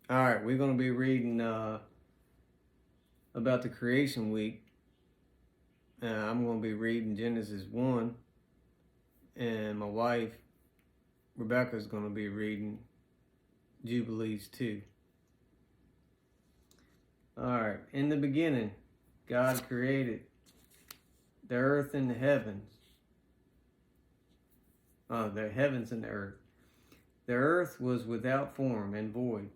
All right, we're going to be reading about the creation week. I'm going to be reading Genesis 1, and my wife, Rebecca, is going to be reading Jubilees 2. All right, in the beginning, God created the earth and the heavens. The heavens and the earth. The earth was without form and void,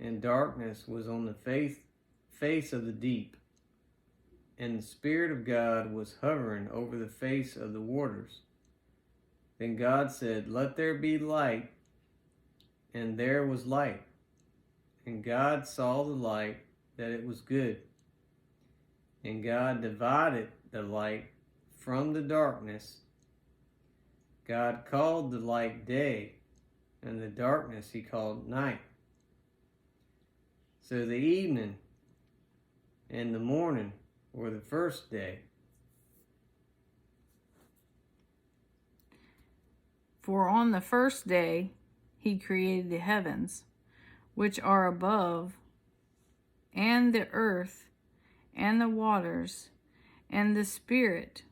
and darkness was on the face of the deep. And the Spirit of God was hovering over the face of the waters. Then God said, "Let there be light," and there was light. And God saw the light, that it was good. And God divided the light from the darkness. God called the light day, and the darkness he called night. So the evening and the morning were the first day. For on the first day he created the heavens, which are above, and the earth, and the waters, and the spirit,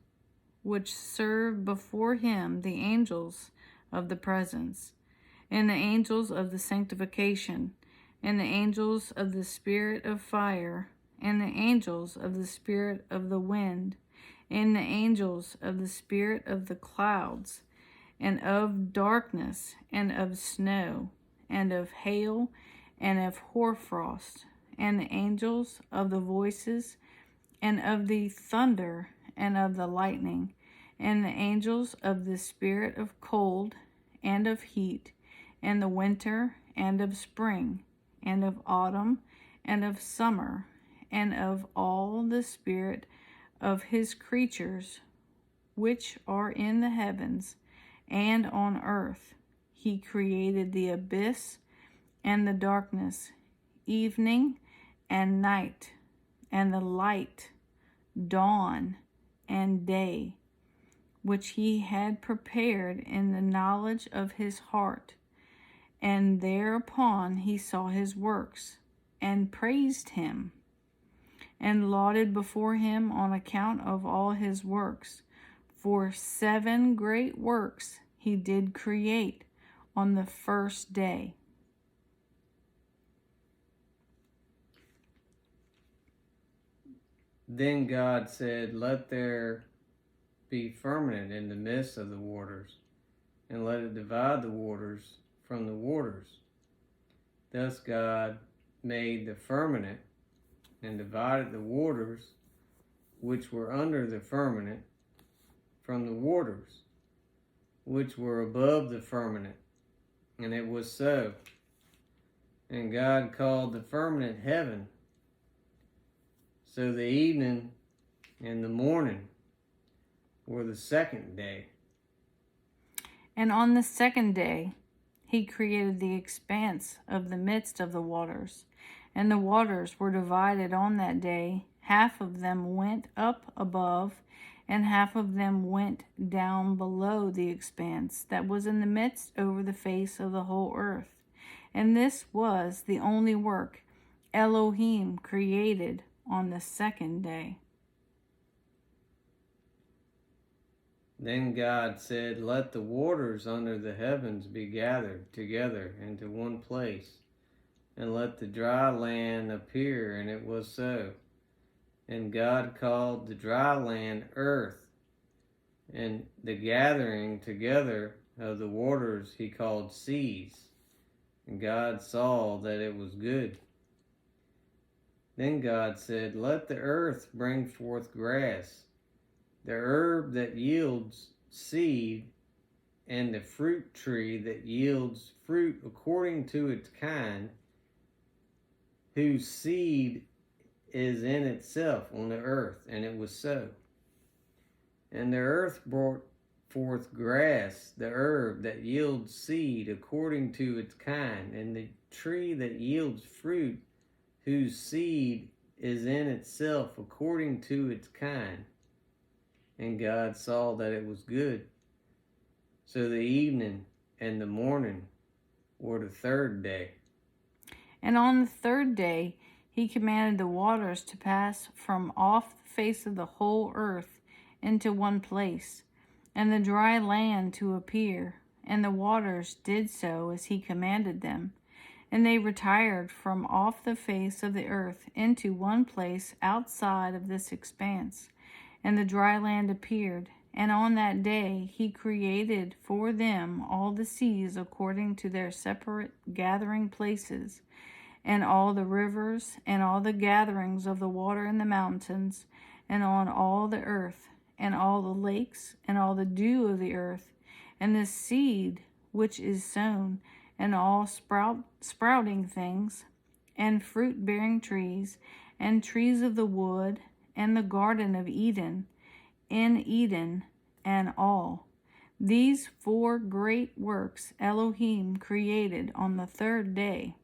which serve before him, the angels of the presence, and the angels of the sanctification, and the angels of the spirit of fire, and the angels of the spirit of the wind, and the angels of the spirit of the clouds, and of darkness, and of snow, and of hail, and of hoarfrost, and the angels of the voices, and of the thunder, and of the lightning, and the angels of the spirit of cold, and of heat, and the winter, and of spring, and of autumn, and of summer, and of all the spirit of his creatures which are in the heavens and on earth. He created the abyss and the darkness, evening and night, and the light, dawn and day, which he had prepared in the knowledge of his heart. And thereupon he saw his works, and praised him, and lauded before him on account of all his works. For 7 great works he did create on the first day. Then God said, "Let there be firmament in the midst of the waters, and let it divide the waters from the waters." Thus God made the firmament, and divided the waters which were under the firmament from the waters which were above the firmament. And it was so. And God called the firmament heaven. So the evening and the morning were the second day. And on the second day he created the expanse of the midst of the waters. And the waters were divided on that day. Half of them went up above, and half of them went down below the expanse that was in the midst over the face of the whole earth. And this was the only work Elohim created on the second day. Then God said, "Let the waters under the heavens be gathered together into one place, and let the dry land appear." And it was so. And God called the dry land earth, and the gathering together of the waters he called seas. And God saw that it was good. Then God said, "Let the earth bring forth grass, the herb that yields seed, and the fruit tree that yields fruit according to its kind, whose seed is in itself on the earth." And it was so. And the earth brought forth grass, the herb that yields seed according to its kind, and the tree that yields fruit, whose seed is in itself according to its kind. And God saw that it was good. So the evening and the morning were the third day. And on the third day he commanded the waters to pass from off the face of the whole earth into one place, and the dry land to appear. And the waters did so as he commanded them. And they retired from off the face of the earth into one place outside of this expanse. And the dry land appeared. And on that day he created for them all the seas according to their separate gathering places, and all the rivers, and all the gatherings of the water in the mountains, and on all the earth, and all the lakes, and all the dew of the earth, and the seed which is sown, and all sprouting things, and fruit-bearing trees, and trees of the wood, and the garden of Eden, in Eden, and all. These 4 great works Elohim created on the third day.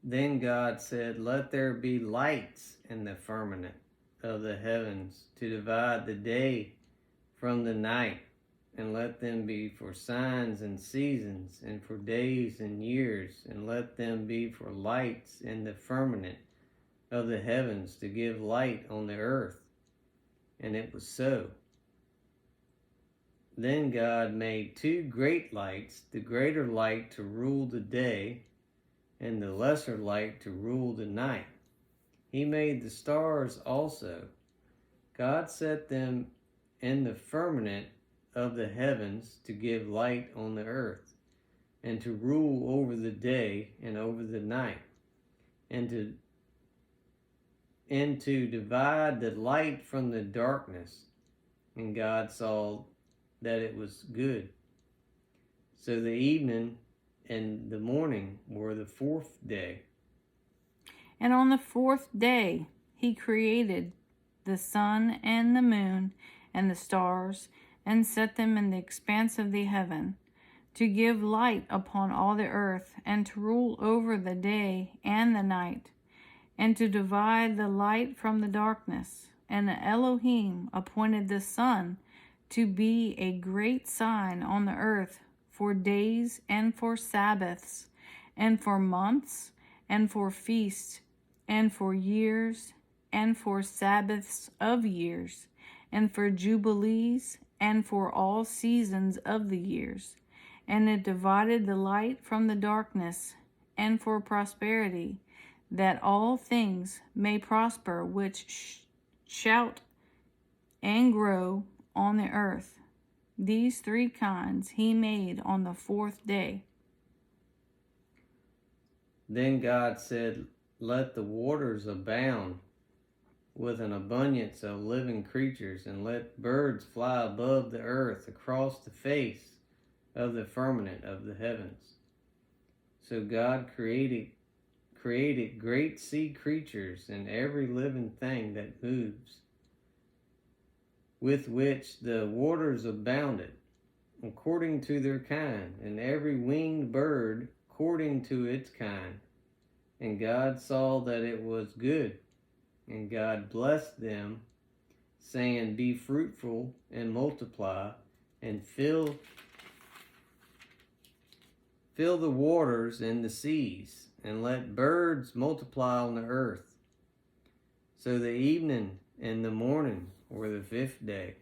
Then God said, "Let there be lights in the firmament of the heavens to divide the day from the night, and let them be for signs and seasons, and for days and years, and let them be for lights in the firmament of the heavens to give light on the earth." And it was so. Then God made 2 great lights, the greater light to rule the day, and the lesser light to rule the night. He made the stars also. God set them in the firmament of the heavens to give light on the earth, and to rule over the day and over the night, and to divide the light from the darkness. And God saw that it was good. So the evening and the morning were the 4th day. And on the 4th day he created the sun and the moon and the stars, and set them in the expanse of the heaven, to give light upon all the earth, and to rule over the day and the night, and to divide the light from the darkness. And Elohim appointed the sun to be a great sign on the earth, for days and for Sabbaths, and for months, and for feasts, and for years, and for Sabbaths of years, and for Jubilees, and for all seasons of the years. And it divided the light from the darkness, and for prosperity, that all things may prosper which shout and grow on the earth. These 3 kinds he made on the 4th day. Then God said, "Let the waters abound with an abundance of living creatures, and let birds fly above the earth across the face of the firmament of the heavens." So God created great sea creatures and every living thing that moves, with which the waters abounded, according to their kind, and every winged bird according to its kind. And God saw that it was good. And God blessed them, saying, "Be fruitful and multiply, and fill the waters and the seas, and let birds multiply on the earth." So the evening and the morning were the 5th day.